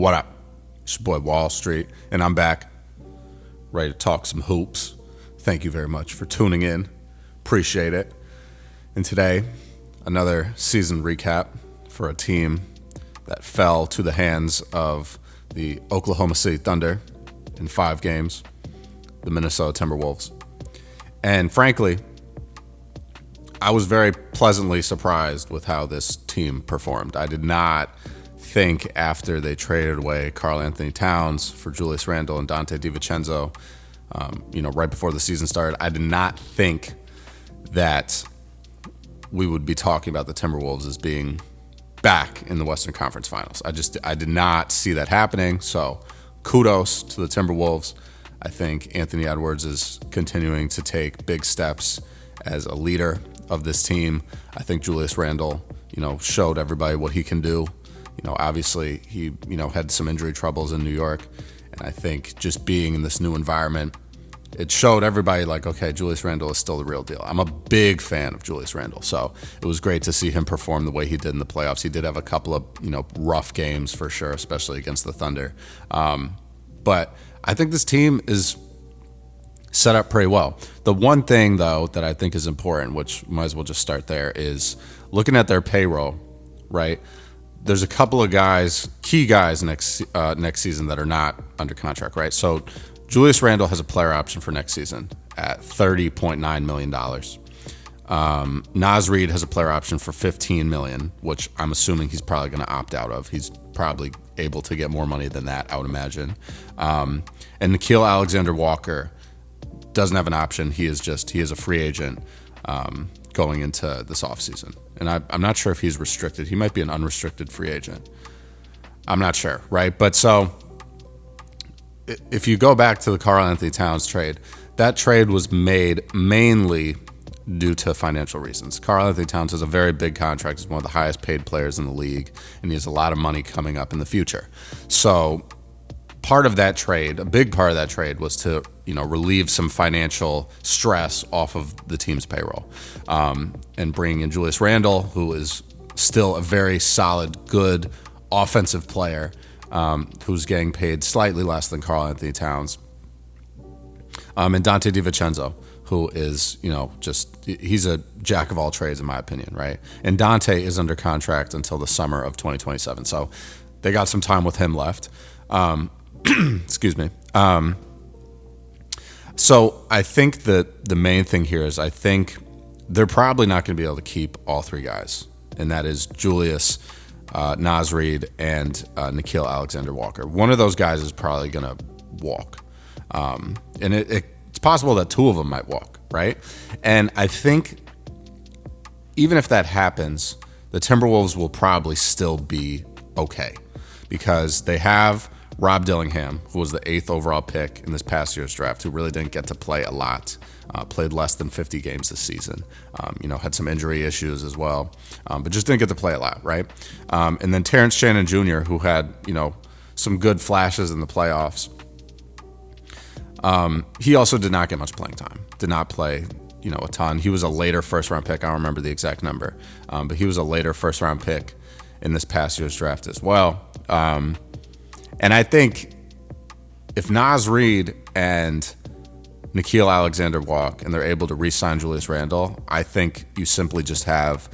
What up? It's your boy Wall Street, and I'm back, ready to talk some hoops. Thank you very much for tuning in. Appreciate it. And today, another season recap for a team that fell to the hands of the Oklahoma City Thunder in 5 games, the Minnesota Timberwolves. And frankly, I was very pleasantly surprised with how this team performed. I did not think after they traded away Karl-Anthony Towns for Julius Randle and Donte DiVincenzo, right before the season started, I did not think that we would be talking about the Timberwolves as being back in the Western Conference Finals. I did not see that happening. So kudos to the Timberwolves. I think Anthony Edwards is continuing to take big steps as a leader of this team. I think Julius Randle, showed everybody what he can do. Obviously he, had some injury troubles in New York. And I think just being in this new environment, it showed everybody okay, Julius Randle is still the real deal. I'm a big fan of Julius Randle. So it was great to see him perform the way he did in the playoffs. He did have a couple of, rough games for sure, especially against the Thunder. But I think this team is set up pretty well. The one thing, though, that I think is important, which might as well just start there, is looking at their payroll, right? There's a couple of key guys next season that are not under contract, right? So Julius Randle has a player option for next season at $30.9 million. Naz Reid has a player option for $15 million, which I'm assuming he's probably going to opt out of. He's probably able to get more money than that, I would imagine. And Nickeil Alexander-Walker doesn't have an option. He is a free agent going into this offseason. And I'm not sure if he's restricted. He might be an unrestricted free agent. I'm not sure, right? But so if you go back to the Karl-Anthony Towns trade, that trade was made mainly due to financial reasons. Karl-Anthony Towns has a very big contract. He's one of the highest paid players in the league, and he has a lot of money coming up in the future. So a big part of that trade was to, relieve some financial stress off of the team's payroll, and bring in Julius Randle, who is still a very solid, good offensive player, who's getting paid slightly less than Karl-Anthony Towns, and Donte DiVincenzo, who is, he's a jack of all trades in my opinion, right? And Donte is under contract until the summer of 2027, so they got some time with him left. Excuse me. So I think that the main thing here is I think they're probably not going to be able to keep all 3 guys, and that is Julius, Naz Reid, and Nickeil Alexander-Walker. One of those guys is probably going to walk, and it's possible that 2 of them might walk, right? And I think even if that happens, the Timberwolves will probably still be okay because they have Rob Dillingham, who was the 8th overall pick in this past year's draft, who really didn't get to play a lot, played less than 50 games this season, had some injury issues as well, but just didn't get to play a lot, right? And then Terrence Shannon Jr., who had, some good flashes in the playoffs. He also did not get much playing time, did not play, a ton. He was a later first-round pick. I don't remember the exact number, but he was a later first-round pick in this past year's draft as well. And I think if Naz Reid and Nickeil Alexander walk and they're able to re-sign Julius Randle, I think you simply just have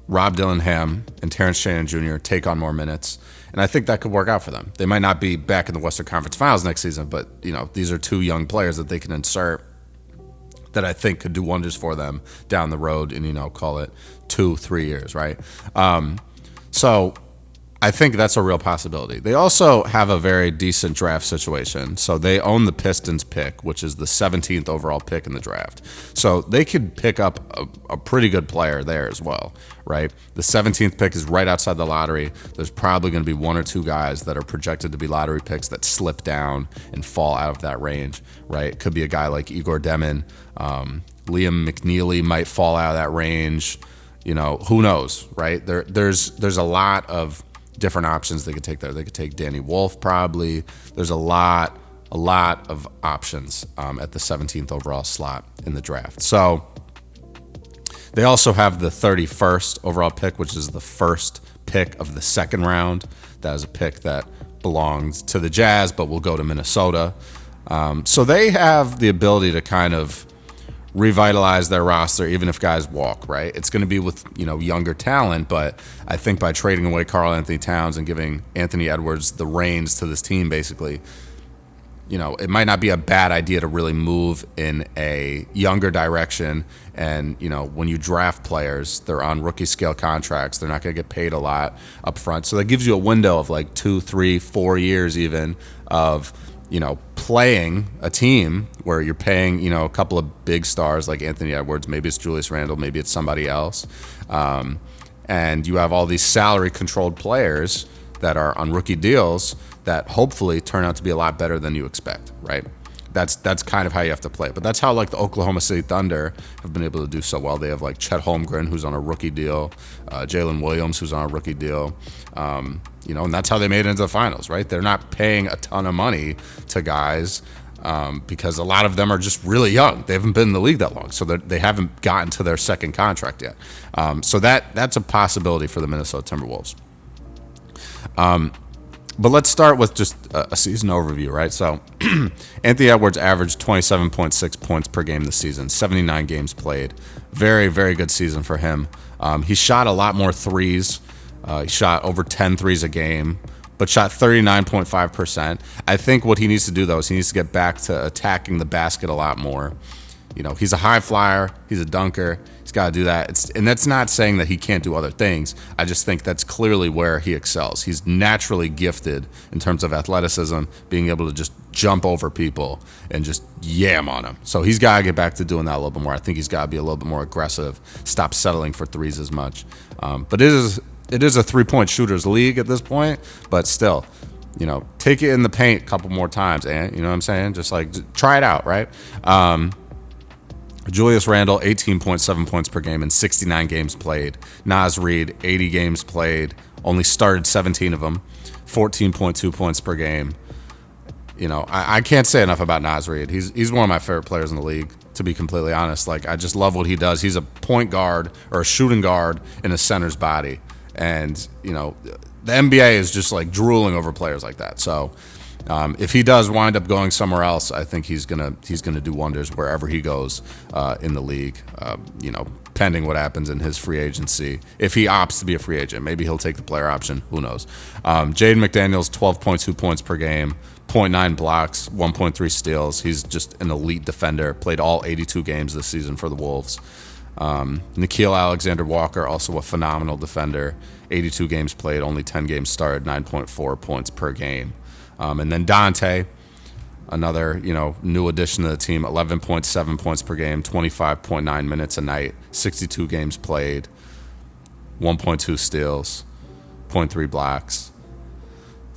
Rob Dillingham and Terrence Shannon Jr. take on more minutes. And I think that could work out for them. They might not be back in the Western Conference Finals next season, but these are 2 young players that they can insert that I think could do wonders for them down the road in, call it 2-3 years, right? So I think that's a real possibility. They also have a very decent draft situation. So they own the Pistons pick, which is the 17th overall pick in the draft. So they could pick up a pretty good player there as well, right? The 17th pick is right outside the lottery. There's probably going to be 1 or 2 guys that are projected to be lottery picks that slip down and fall out of that range, right? It could be a guy like Igor Demin. Liam McNeely might fall out of that range. Who knows, right? There's a lot of different options they could take there. They could take Danny Wolf probably. There's a lot of options at the 17th overall slot in the draft. So they also have the 31st overall pick, which is the first pick of the second round. That is a pick that belongs to the Jazz, but will go to Minnesota. So they have the ability to kind of revitalize their roster, even if guys walk, right? It's going to be with, younger talent, but I think by trading away Karl-Anthony Towns and giving Anthony Edwards the reins to this team, basically, it might not be a bad idea to really move in a younger direction. And, when you draft players, they're on rookie scale contracts. They're not going to get paid a lot up front. So that gives you a window of like 2, 3, 4 years even of, playing a team where you're paying, a couple of big stars like Anthony Edwards. Maybe it's Julius Randle. Maybe it's somebody else. And you have all these salary controlled players that are on rookie deals that hopefully turn out to be a lot better than you expect, right? That's kind of how you have to play it. But that's how, like, the Oklahoma City Thunder have been able to do so well. They have, like, Chet Holmgren, who's on a rookie deal, Jalen Williams, who's on a rookie deal, and that's how they made it into the finals, right? They're not paying a ton of money to guys because a lot of them are just really young. They haven't been in the league that long, so they haven't gotten to their second contract yet. So that's a possibility for the Minnesota Timberwolves. But let's start with just a season overview, right? So Anthony Edwards averaged 27.6 points per game this season, 79 games played. Very, very good season for him. He shot a lot more threes. He shot over 10 threes a game, but shot 39.5%. I think what he needs to do, though, is he needs to get back to attacking the basket a lot more. He's a high flyer. He's a dunker. He's got to do that. And that's not saying that he can't do other things. I just think that's clearly where he excels. He's naturally gifted in terms of athleticism, being able to just jump over people and just yam on them. So he's got to get back to doing that a little bit more. I think he's got to be a little bit more aggressive, stop settling for threes as much. But it is a three-point shooter's league at this point, but still, take it in the paint a couple more times, and you know what I'm saying? Just try it out, right? Julius Randle, 18.7 points per game in 69 games played. Naz Reid, 80 games played, only started 17 of them, 14.2 points per game. I can't say enough about Naz Reid. He's one of my favorite players in the league, to be completely honest. I just love what he does. He's a point guard or a shooting guard in a center's body. And, the NBA is just drooling over players like that. So if he does wind up going somewhere else, I think he's gonna do wonders wherever he goes in the league. Pending what happens in his free agency. If he opts to be a free agent, maybe he'll take the player option. Who knows? Jaden McDaniels, 12.2 points per game, 0.9 blocks, 1.3 steals. He's just an elite defender. Played all 82 games this season for the Wolves. Nickeil Alexander-Walker, also a phenomenal defender. 82 games played, only 10 games started, 9.4 points per game. And then Donte, another, new addition to the team, 11.7 points per game, 25.9 minutes a night, 62 games played, 1.2 steals, 0.3 blocks,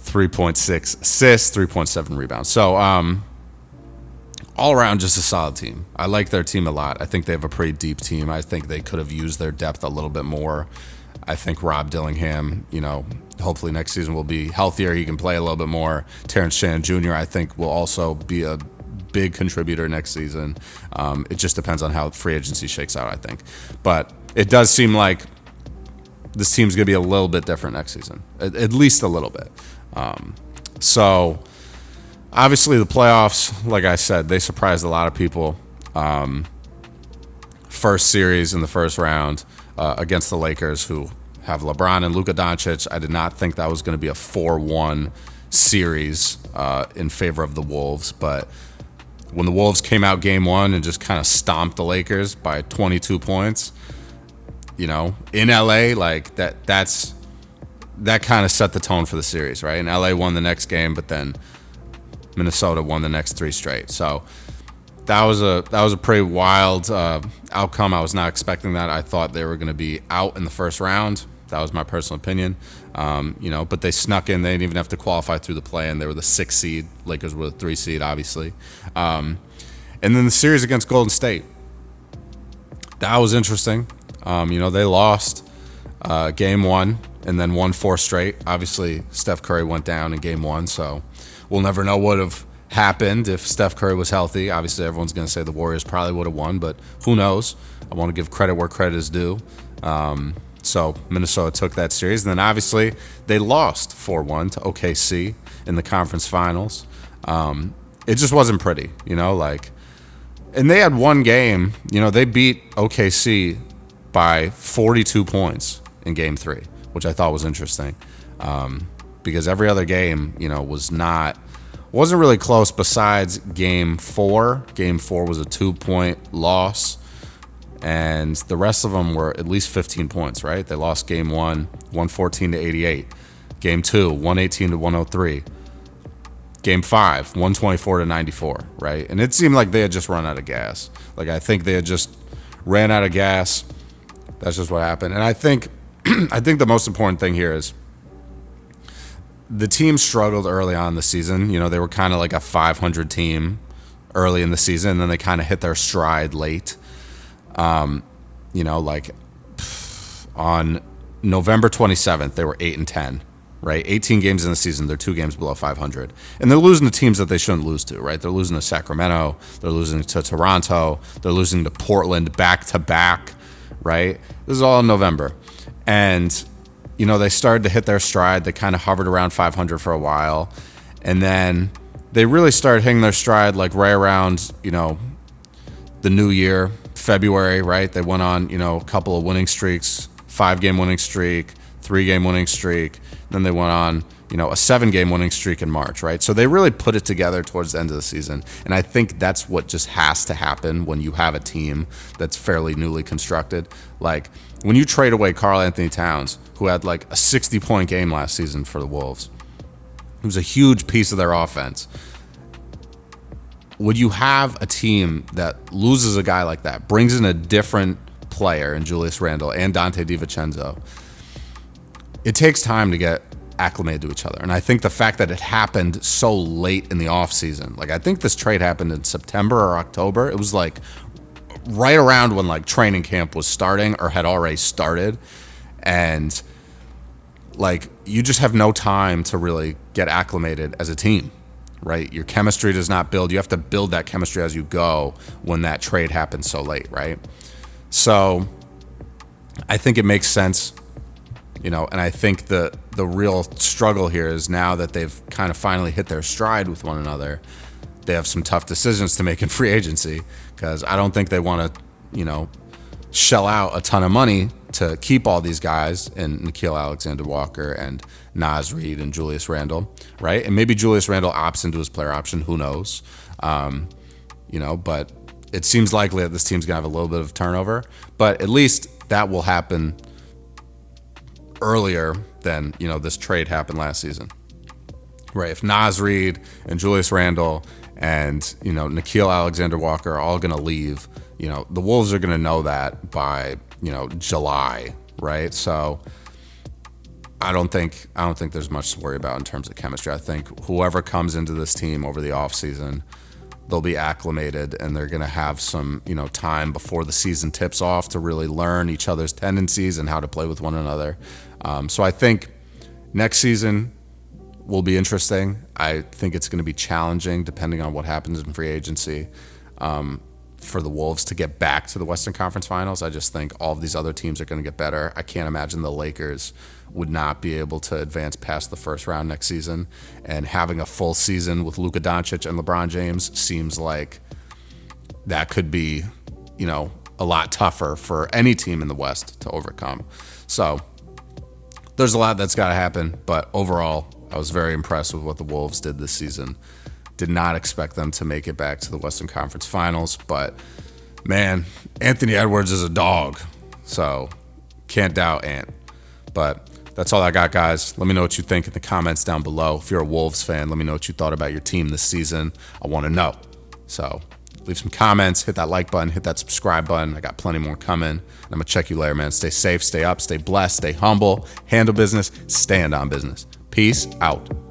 3.6 assists, 3.7 rebounds. So all around, just a solid team. I like their team a lot. I think they have a pretty deep team. I think they could have used their depth a little bit more. I think Rob Dillingham, hopefully next season will be healthier. He can play a little bit more. Terrence Shannon Jr., I think, will also be a big contributor next season. It just depends on how free agency shakes out, I think. But it does seem like this team's going to be a little bit different next season, at least a little bit. So obviously the playoffs, like I said, they surprised a lot of people. First series in the first round against the Lakers, who have LeBron and Luka Doncic. I did not think that was going to be a 4-1 series in favor of the Wolves, but when the Wolves came out game one and just kind of stomped the Lakers by 22 points, in LA, that kind of set the tone for the series, right? And LA won the next game, but then Minnesota won the next 3 straight. So that was a pretty wild outcome. I was not expecting that. I thought they were going to be out in the first round. That was my personal opinion. But they snuck in. They didn't even have to qualify through the play, and they were the 6th seed. Lakers were the 3 seed, obviously. And then the series against Golden State. That was interesting. They lost game 1 and then won 4 straight. Obviously, Steph Curry went down in game 1, so we'll never know what would have happened if Steph Curry was healthy. Obviously, everyone's going to say the Warriors probably would have won, but who knows? I want to give credit where credit is due. So Minnesota took that series. And then obviously they lost 4-1 to OKC in the conference finals. It just wasn't pretty, and they had one game, they beat OKC by 42 points in game 3, which I thought was interesting. Because every other game, wasn't really close besides game 4. Game 4 was a 2-point loss. And the rest of them were at least 15 points, right? They lost game 1, 114 to 88. Game 2, 118 to 103. Game 5, 124 to 94, right? And it seemed like they had just run out of gas. I think they had just ran out of gas. That's just what happened. And I think the most important thing here is the team struggled early on in the season. They were kind of like a 500 team early in the season, and then they kind of hit their stride late. On November 27th, they were 8-10, right? 18 games in the season, they're 2 games below 500. And they're losing to teams that they shouldn't lose to, right? They're losing to Sacramento, they're losing to Toronto, they're losing to Portland back-to-back, right? This is all in November. And, they started to hit their stride. They kind of hovered around 500 for a while. And then they really started hitting their stride right around, the new year, February, right? They went on, a couple of winning streaks, 5-game winning streak, 3-game winning streak. Then they went on, a 7-game winning streak in March, right? So they really put it together towards the end of the season. And I think that's what just has to happen when you have a team that's fairly newly constructed. When you trade away Karl-Anthony Towns, who had a 60-point game last season for the Wolves, it was a huge piece of their offense. Would you have a team that loses a guy like that, brings in a different player in Julius Randle and Donte DiVincenzo? It takes time to get acclimated to each other. And I think the fact that it happened so late in the offseason, I think this trade happened in September or October. It was right around when training camp was starting or had already started. And you just have no time to really get acclimated as a team. Right? Your chemistry does not build. You have to build that chemistry as you go when that trade happens so late, right? So I think it makes sense, and I think the real struggle here is now that they've kind of finally hit their stride with one another, they have some tough decisions to make in free agency, because I don't think they want to, shell out a ton of money to keep all these guys and Nickeil Alexander-Walker and Naz Reid and Julius Randle, right? And maybe Julius Randle opts into his player option, who knows? But it seems likely that this team's going to have a little bit of turnover, but at least that will happen earlier than, this trade happened last season, right? If Naz Reid and Julius Randle and, Nickeil Alexander-Walker are all going to leave, the Wolves are going to know that by, July, right? So I don't think there's much to worry about in terms of chemistry. I think whoever comes into this team over the offseason, they'll be acclimated, and they're going to have some, time before the season tips off to really learn each other's tendencies and how to play with one another. So I think next season will be interesting. I think it's going to be challenging depending on what happens in free agency. For the Wolves to get back to the Western Conference Finals. I just think all of these other teams are going to get better. I can't imagine the Lakers would not be able to advance past the first round next season. And having a full season with Luka Doncic and LeBron James seems like that could be, a lot tougher for any team in the West to overcome. So there's a lot that's got to happen. But overall, I was very impressed with what the Wolves did this season. Did not expect them to make it back to the Western Conference Finals, but man, Anthony Edwards is a dog, so can't doubt Ant. But that's all I got, guys. Let me know what you think in the comments down below. If you're a Wolves fan, let me know what you thought about your team this season. I want to know. So leave some comments, hit that like button, hit that subscribe button. I got plenty more coming. And I'm going to check you later, man. Stay safe, stay up, stay blessed, stay humble, handle business, stand on business. Peace out.